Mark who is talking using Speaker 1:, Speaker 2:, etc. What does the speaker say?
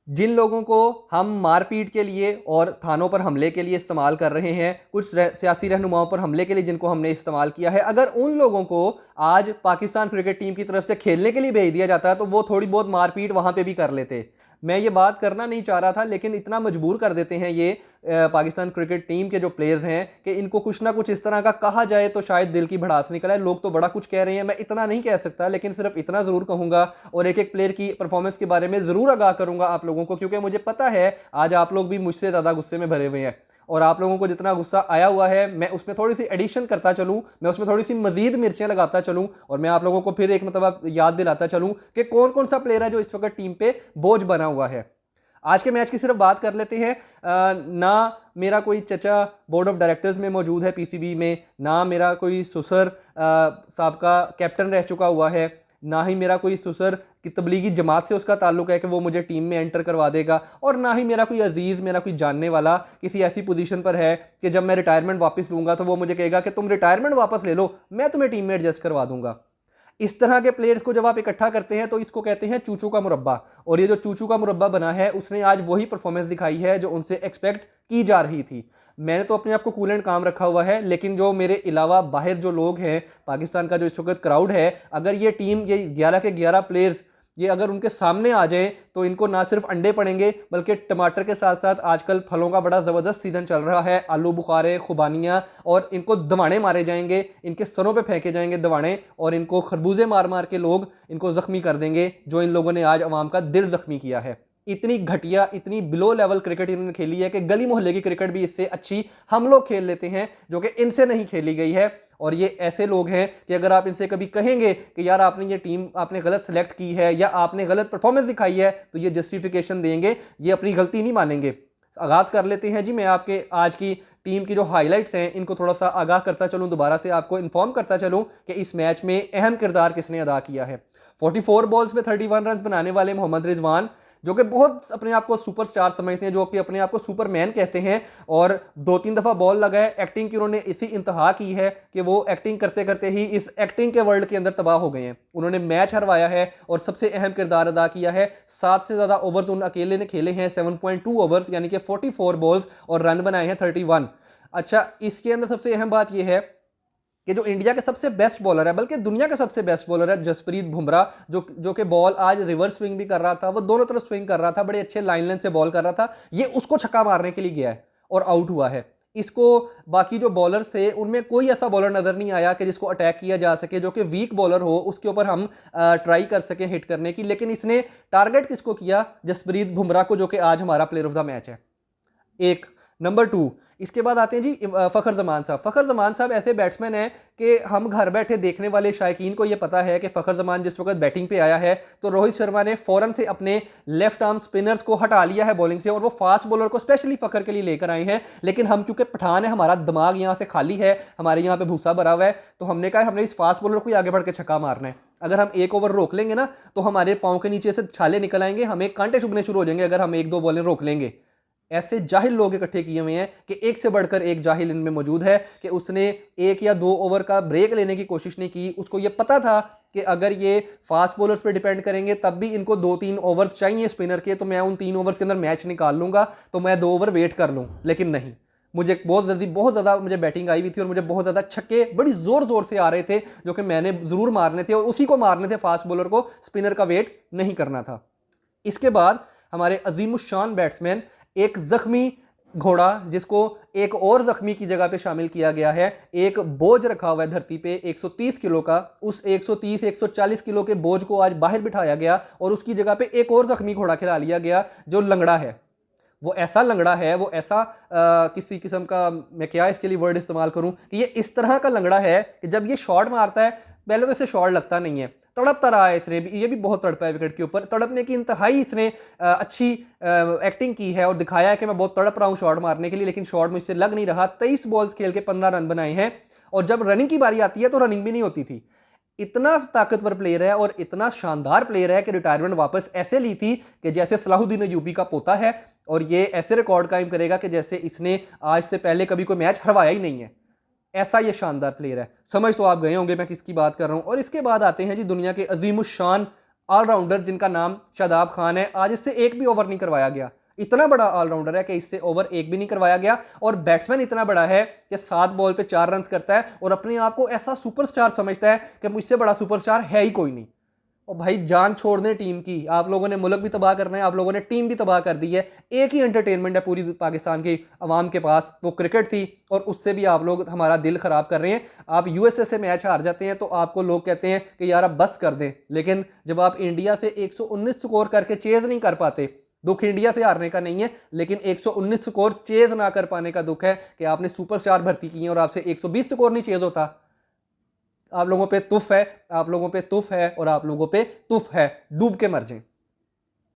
Speaker 1: जिन लोगों को हम मारपीट के लिए और थानों पर हमले के लिए इस्तेमाल कर रहे हैं, कुछ सियासी रहनुमाओं पर हमले के लिए जिनको हमने इस्तेमाल किया है, अगर उन लोगों को आज पाकिस्तान क्रिकेट टीम की तरफ से खेलने के लिए भेज दिया जाता है तो वो थोड़ी बहुत मारपीट वहां पे भी कर लेते। मैं ये बात करना नहीं चाह रहा था, लेकिन इतना मजबूर कर देते हैं ये पाकिस्तान क्रिकेट टीम के जो प्लेयर्स हैं कि इनको कुछ ना कुछ इस तरह का कहा जाए तो शायद दिल की भड़ास निकल आए। लोग तो बड़ा कुछ कह रहे हैं, मैं इतना नहीं कह सकता, लेकिन सिर्फ इतना जरूर कहूंगा और एक एक प्लेयर की परफॉर्मेंस के बारे में जरूर आगाह करूंगा आप लोगों को, क्योंकि मुझे पता है आज आप लोग भी मुझसे ज्यादा गुस्से में भरे हुए हैं और आप लोगों को जितना गुस्सा आया हुआ है मैं उसमें थोड़ी सी एडिशन करता चलूं, मैं उसमें थोड़ी सी मजीद मिर्चें लगाता चलूं और मैं आप लोगों को फिर एक मतलब याद दिलाता चलूं कि कौन कौन सा प्लेयर है जो इस वक्त टीम पे बोझ बना हुआ है। आज के मैच की सिर्फ बात कर लेते हैं। ना मेरा कोई चचा बोर्ड ऑफ डायरेक्टर्स में मौजूद है पीसीबी में, ना मेरा कोई ससुर साबका कैप्टन रह चुका हुआ है, ना ही मेरा कोई ससुर कि तबलीगी जमात से उसका ताल्लुक है कि वो मुझे टीम में एंटर करवा देगा, और ना ही मेरा कोई अजीज़, मेरा कोई जानने वाला किसी ऐसी पोजीशन पर है कि जब मैं रिटायरमेंट वापस लूंगा तो वो मुझे कहेगा कि तुम रिटायरमेंट वापस ले लो, मैं तुम्हें टीम में एडजस्ट करवा दूंगा। इस तरह के प्लेयर्स को जब आप इकट्ठा करते हैं तो इसको कहते हैं चूचू का मुरब्बा, और ये जो चूचू का मुरब्बा बना है उसने आज वही परफॉर्मेंस दिखाई है जो उनसे एक्सपेक्ट की जा रही थी। मैंने तो अपने आप को कूल एंड काम रखा हुआ है, लेकिन जो मेरे अलावा बाहर जो लोग हैं, पाकिस्तान का जो इस वक्त क्राउड है, अगर ये टीम, ये 11 के 11 प्लेयर्स ये अगर उनके सामने आ जाएं तो इनको ना सिर्फ अंडे पड़ेंगे बल्कि टमाटर के साथ साथ आजकल फलों का बड़ा ज़बरदस्त सीजन चल रहा है, आलू बुखारे, खुबानियाँ, और इनको दवाने मारे जाएंगे, इनके सरों पे फेंके जाएंगे दवाने, और इनको खरबूजे मार मार के लोग इनको ज़ख्मी कर देंगे जो इन लोगों ने आज अवाम का दिल ज़ख्मी किया है। इतनी घटिया, इतनी बिलो लेवल क्रिकेट इन्होंने खेली है कि गली मोहल्ले की क्रिकेट भी इससे अच्छी हम लोग खेल लेते हैं, जो कि इनसे नहीं खेली गई है। और ये ऐसे लोग हैं कि अगर आप इनसे कभी कहेंगे कि यार आपने ये टीम आपने गलत सेलेक्ट की है या आपने गलत परफॉर्मेंस दिखाई है, तो ये जस्टिफिकेशन देंगे, ये अपनी गलती नहीं मानेंगे। आगाज कर लेते हैं जी। मैं आपके आज की टीम की जो हाईलाइट्स हैं इनको थोड़ा सा आगाह करता चलूं, दोबारा से आपको इन्फॉर्म करता चलूं कि इस मैच में अहम किरदार किसने अदा किया है। 44 बॉल्स में 31 रन बनाने वाले मोहम्मद रिजवान, जो कि बहुत अपने आप को सुपरस्टार समझते हैं, जो कि अपने आप को सुपरमैन कहते हैं, और 2-3 दफा बॉल लगाए, एक्टिंग की उन्होंने इसी इंतहा की है कि वो एक्टिंग करते करते ही इस एक्टिंग के वर्ल्ड के अंदर तबाह हो गए हैं। उन्होंने मैच हरवाया है और सबसे अहम किरदार अदा किया है। 7 से ज्यादा ओवर्स उन अकेले ने खेले हैं, 7.2 ओवर्स यानी कि 44 बॉल्स, और रन बनाए हैं 31। अच्छा, इसके अंदर सबसे अहम बात यह है कि जो इंडिया के सबसे बेस्ट बॉलर है, बल्कि दुनिया के सबसे बेस्ट बॉलर है जसप्रीत बुमराह, जो कि बॉल आज रिवर्स स्विंग भी कर रहा था, वो दोनों तरफ स्विंग कर रहा था, बड़े अच्छे लाइन से बॉल कर रहा था, ये उसको छक्का मारने के लिए गया है और आउट हुआ है। इसको बाकी जो बॉलर्स थे उनमें कोई ऐसा बॉलर नजर नहीं आया कि जिसको अटैक किया जा सके, जो कि वीक बॉलर हो उसके ऊपर हम ट्राई कर सके हिट करने की, लेकिन इसने टारगेट किसको किया? जसप्रीत बुमराह को, जो कि आज हमारा प्लेयर ऑफ द मैच है। एक नंबर 2, इसके बाद आते हैं जी फ़खर ज़मान साहब। फ़खर ज़मान साहब ऐसे बैट्समैन हैं कि हम घर बैठे देखने वाले शायकीन को ये पता है कि फ़खर ज़मान जिस वक्त बैटिंग पे आया है तो रोहित शर्मा ने फ़ौरन से अपने लेफ्ट आर्म स्पिनर्स को हटा लिया है बॉलिंग से, और वो फास्ट बॉलर को स्पेशली फ़खर के लिए लेकर आए हैं। लेकिन हम क्योंकि पठान है, हमारा दिमाग यहाँ से खाली है, हमारे यहाँ पे भूसा भरा हुआ है, तो हमने कहा हमने इस फास्ट बॉलर को ही आगे बढ़ के छक्का मारना है। अगर हम एक ओवर रोक लेंगे ना तो हमारे पाँव के नीचे से छाले निकल आएंगे, हमें कांटे चुभने शुरू हो जाएंगे अगर हम 1-2 बॉलें रोक लेंगे। ऐसे जाहिल लोग इकट्ठे किए हुए हैं कि एक से बढ़कर एक जाहिल इनमें मौजूद है कि उसने 1 या 2 ओवर का ब्रेक लेने की कोशिश नहीं की। उसको ये पता था कि अगर ये फास्ट बॉलर्स पे डिपेंड करेंगे तब भी इनको 2-3 ओवर्स चाहिए स्पिनर के, तो मैं उन 3 ओवर्स के अंदर मैच निकाल लूंगा, तो मैं 2 ओवर वेट कर लूँ। लेकिन नहीं, मुझे बहुत ज़्यादा मुझे बैटिंग आई हुई थी और मुझे बहुत ज़्यादा छक्के बड़ी ज़ोर ज़ोर से आ रहे थे, जो कि मैंने ज़रूर मारने थे और उसी को मारने थे, फास्ट बॉलर को, स्पिनर का वेट नहीं करना था। इसके बाद हमारे अजीमुशान बैट्समैन, एक जख्मी घोड़ा जिसको एक और जख्मी की जगह पे शामिल किया गया है, एक बोझ रखा हुआ है धरती पे 130 किलो का, उस 130-140 किलो के बोझ को आज बाहर बिठाया गया और उसकी जगह पे एक और जख्मी घोड़ा खिला लिया गया जो लंगड़ा है। वो ऐसा लंगड़ा है, वो ऐसा किसी किस्म का, मैं क्या इसके लिए वर्ड इस्तेमाल करूं, कि ये इस तरह का लंगड़ा है कि जब ये शॉट मारता है, पहले तो इसे शॉट लगता नहीं है, तड़पता रहा है इसने भी, ये भी बहुत तड़पा है विकेट के ऊपर, तड़पने की इंतहाई इसने अच्छी एक्टिंग की है और दिखाया है कि मैं बहुत तड़प रहा हूं शॉट मारने के लिए, लेकिन शॉट मुझसे लग नहीं रहा। 23 बॉल्स खेल के 15 रन बनाए हैं, और जब रनिंग की बारी आती है तो रनिंग भी नहीं होती थी। इतना ताकतवर प्लेयर है और इतना शानदार प्लेयर है कि रिटायरमेंट वापस ऐसे ली थी कि जैसे सलाहुद्दीन अयूबी का पोता है, और ये ऐसे रिकॉर्ड कायम करेगा कि जैसे इसने आज से पहले कभी कोई मैच हरवाया ही नहीं है। ऐसा ये शानदार प्लेयर है। समझ तो आप गए होंगे मैं किसकी बात कर रहा हूं। और इसके बाद आते हैं जी दुनिया के अजीमुशान ऑलराउंडर जिनका नाम शादाब खान है, आज इससे एक भी ओवर नहीं करवाया गया। इतना बड़ा ऑलराउंडर है कि इससे ओवर एक भी नहीं करवाया गया। और बैट्समैन इतना बड़ा है कि 7 बॉल पे 4 रन करता है और अपने आप को ऐसा सुपरस्टार समझता है कि मुझसे बड़ा सुपरस्टार है ही कोई नहीं। और भाई जान छोड़ दें टीम की, आप लोगों ने मुल्क भी तबाह करना है, आप लोगों ने टीम भी तबाह कर दी है। एक ही एंटरटेनमेंट है पूरी पाकिस्तान की अवाम के पास, वो क्रिकेट थी, और उससे भी आप लोग हमारा दिल खराब कर रहे हैं। आप यूएसए से मैच हार जाते हैं तो आपको लोग कहते हैं कि यार अब बस कर दें, लेकिन जब आप इंडिया से 119 स्कोर करके चेज नहीं कर पाते, दुख इंडिया से हारने का नहीं है, लेकिन 119 स्कोर चेज ना कर पाने का दुख है कि आपने सुपरस्टार भर्ती की है और आपसे 120 स्कोर नहीं चेज होता। आप लोगों पे तुफ है, आप लोगों पे तुफ है और आप लोगों पे तुफ है, डूब के मर जाएं।